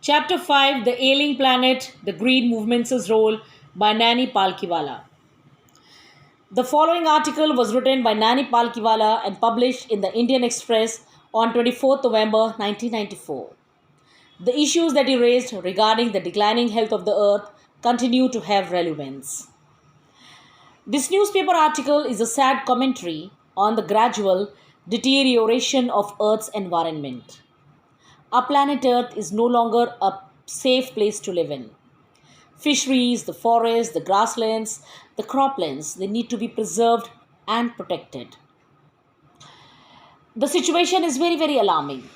Chapter 5: The Ailing Planet, The Green Movement's Role by Nani Palkiwala. The following article was written by Nani Palkiwala and published in the Indian Express on 24th November 1994. The issues that he raised regarding the declining health of the earth continue to have relevance. This newspaper article is a sad commentary on the gradual deterioration of Earth's environment. Our planet Earth is no longer a safe place to live in. Fisheries, the forests, the grasslands, the croplands, they need to be preserved and protected. The situation is very, very alarming.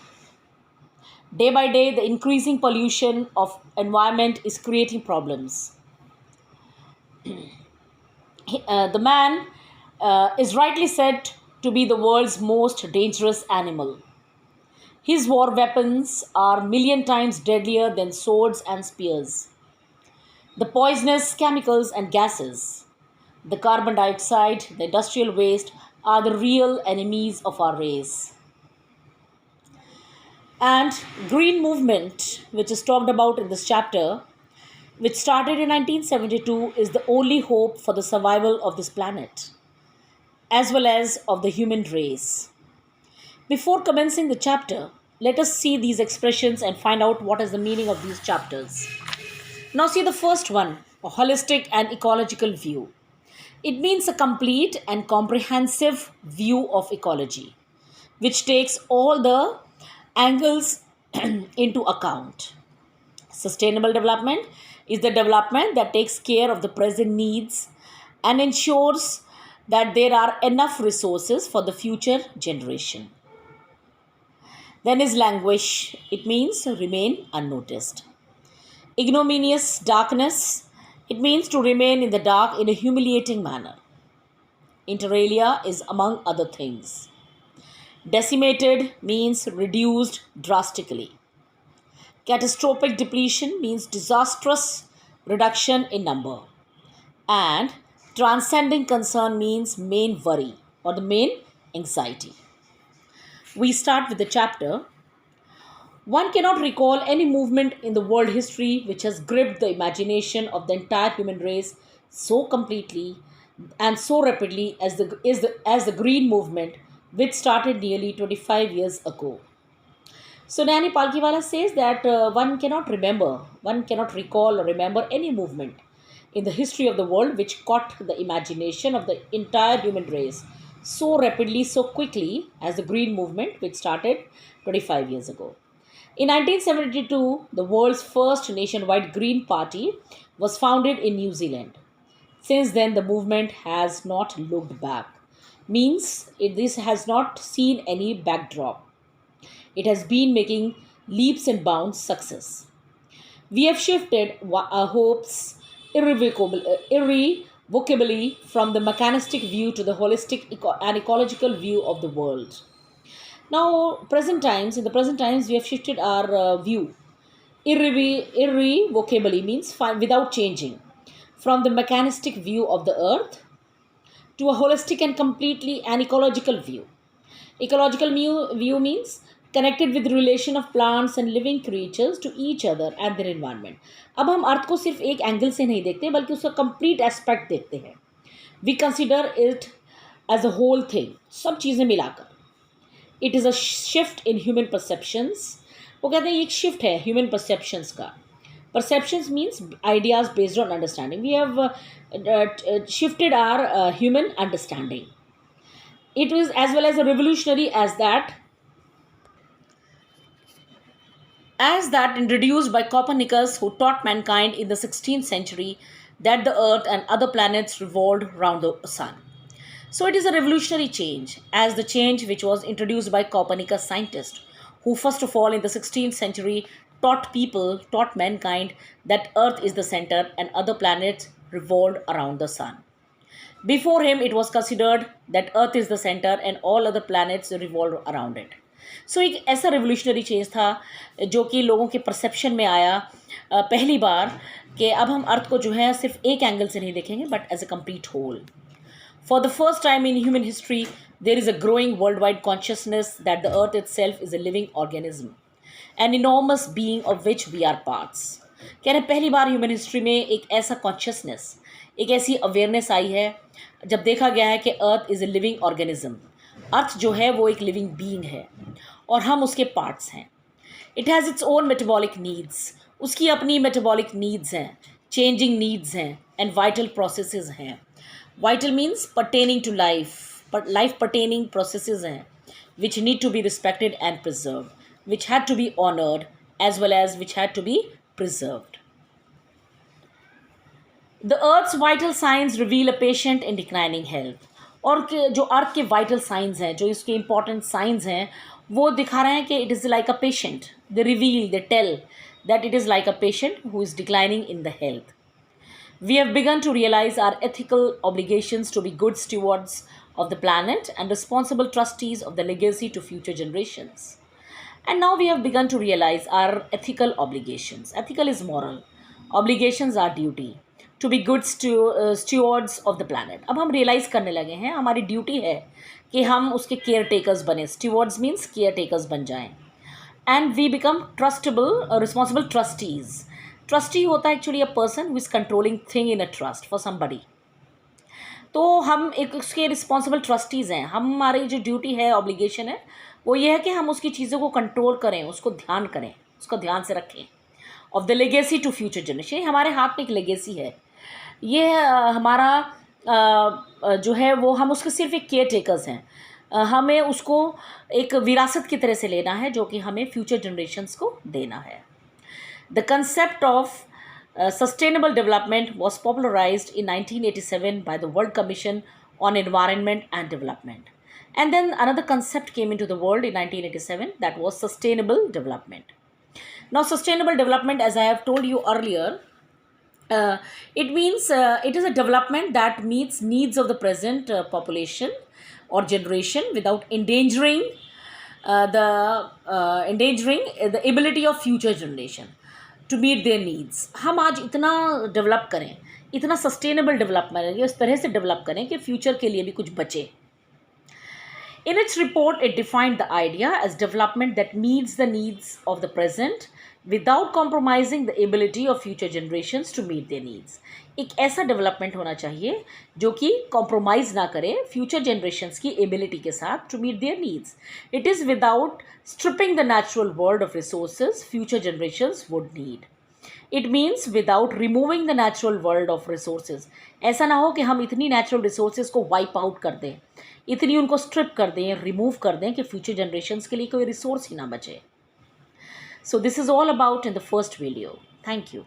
Day by day, the increasing pollution of environment is creating problems. The man is rightly said to be the world's most dangerous animal. His war weapons are million times deadlier than swords and spears. The poisonous chemicals and gases, the carbon dioxide, the industrial waste are the real enemies of our race. And green movement, which is talked about in this chapter, which started in 1972, is the only hope for the survival of this planet, as well as of the human race. Before commencing the chapter, let us see these expressions and find out what is the meaning of these chapters. Now, see the first one, a holistic and ecological view. It means a complete and comprehensive view of ecology, which takes all the angles into account. Sustainable development is the development that takes care of the present needs and ensures that there are enough resources for the future generation. Then is languish. It means remain unnoticed. Ignominious darkness. It means to remain in the dark in a humiliating manner. Inter alia is among other things. Decimated means reduced drastically. Catastrophic depletion means disastrous reduction in number. And transcending concern means main worry or the main anxiety. We start with the chapter. One cannot recall any movement in the world history which has gripped the imagination of the entire human race so completely and so rapidly as the Green Movement, which started nearly 25 years ago. So Nani Palkiwala says that one cannot recall or remember any movement in the history of the world which caught the imagination of the entire human race so rapidly, so quickly as the Green Movement, which started 25 years ago. In 1972, the world's first nationwide Green Party was founded in New Zealand. Since then, the movement has not looked back. This has not seen any backdrop. It has been making leaps and bounds success. We have shifted our hopes irrevocably from the mechanistic view to the holistic and ecological view of the world. Now, in the present times, we have shifted our view irrevocably means without changing from the mechanistic view of the earth to a holistic and completely an ecological view. View means connected with the relation of plants and living creatures to each other and their environment. अब हम अर्थ को सिर्फ एक angle से नहीं देखते बल्कि उसका कंप्लीट एस्पेक्ट देखते हैं. We consider it as a whole thing, सब चीज़ें मिलाकर. It is a shift in human perceptions. वो कहते हैं ये एक शिफ्ट है ह्यूमन परसेप्शंस का. Perceptions means ideas based on understanding. We have shifted our human understanding. It was as well as a revolutionary as that introduced by Copernicus, who taught mankind in the 16th century that the earth and other planets revolved around the sun. So it is a revolutionary change, as the change which was introduced by Copernicus scientist, who first of all in the 16th century taught mankind that earth is the center and other planets revolved around the sun. Before him, it was considered that Earth is the center and all other planets revolve around it. So एक ऐसा revolutionary change था जो कि लोगों के perception में आया पहली बार कि अब हम अर्थ को जो है सिर्फ एक एंगल से नहीं देखेंगे but as a complete whole. For the first time in human history, there is a growing worldwide consciousness that the earth itself is a living organism. An enormous being of which we are parts. कह रहे पहली बार human history में एक ऐसा consciousness, एक ऐसी awareness आई है जब देखा गया है कि earth is a living organism. Earth जो है वो एक लिविंग बीइंग है और हम उसके पार्ट्स हैं। It has its own metabolic needs, उसकी अपनी मेटाबॉलिक नीड्स हैं, चेंजिंग नीड्स हैं एंड वाइटल प्रोसेसेस हैं। Vital means pertaining to life, but life pertaining processes हैं which need to be respected and preserved, which had to be honored as well as which had to be preserved. The earth's vital signs reveal a patient in declining health. और जो अर्थ के vital science हैं, जो इसके important science हैं, वो दिखा रहे हैं कि it is like a patient. They reveal, they tell that it is like a patient who is declining in the health. We have begun to realize our ethical obligations to be good stewards of the planet and responsible trustees of the legacy to future generations. And now we have begun to realize our ethical obligations. Ethical is moral. Obligations are duty. To be good stewards of the planet. अब हम realize करने लगे हैं, हमारी duty है कि हम उसके caretakers बने. Stewards means caretakers बन जाएं. And we become trustable, responsible trustees. Trustee होता है actually a person who is controlling thing in a trust for somebody. तो हम एक उसके रिस्पॉन्सिबल ट्रस्टीज़ हैं. हमारी जो ड्यूटी है, ऑब्लिगेशन है, वो ये है कि हम उसकी चीज़ों को कंट्रोल करें, उसको ध्यान करें, उसको ध्यान से रखें. Of the legacy to future generation. हमारे हाथ में एक लेगेसी है. ये हमारा जो है वो हम उसके सिर्फ एक केयर टेकर्स हैं. हमें उसको एक विरासत की तरह से लेना है जो कि हमें फ्यूचर जनरेशन्स को देना है. The concept of sustainable development was popularized in 1987 by the World Commission on Environment and Development. And then another concept came into the world in 1987, that was sustainable development. Now, sustainable development, as I have told you earlier, it means it is a development that meets needs of the present population or generation without endangering the ability of future generation to meet their needs. हम आज इतना develop करें, इतना sustainable development इस तरह से develop करें कि फ्यूचर के लिए भी कुछ बचे. In its report, it defined the idea as development that meets the needs of the present without compromising the ability of future generations to meet their needs. एक ऐसा डेवलपमेंट होना चाहिए जो कि कॉम्प्रोमाइज़ ना करे फ्यूचर जनरेशन्स की ability के साथ to meet their needs. It is without stripping the natural world of resources future generations would need. It means without removing the natural world of resources. ऐसा ना हो कि हम इतनी natural resources को wipe out कर दें, इतनी उनको strip कर दें, remove कर दें कि future generations के लिए कोई resource ही ना बचे. So this is all about in the first video. Thank you.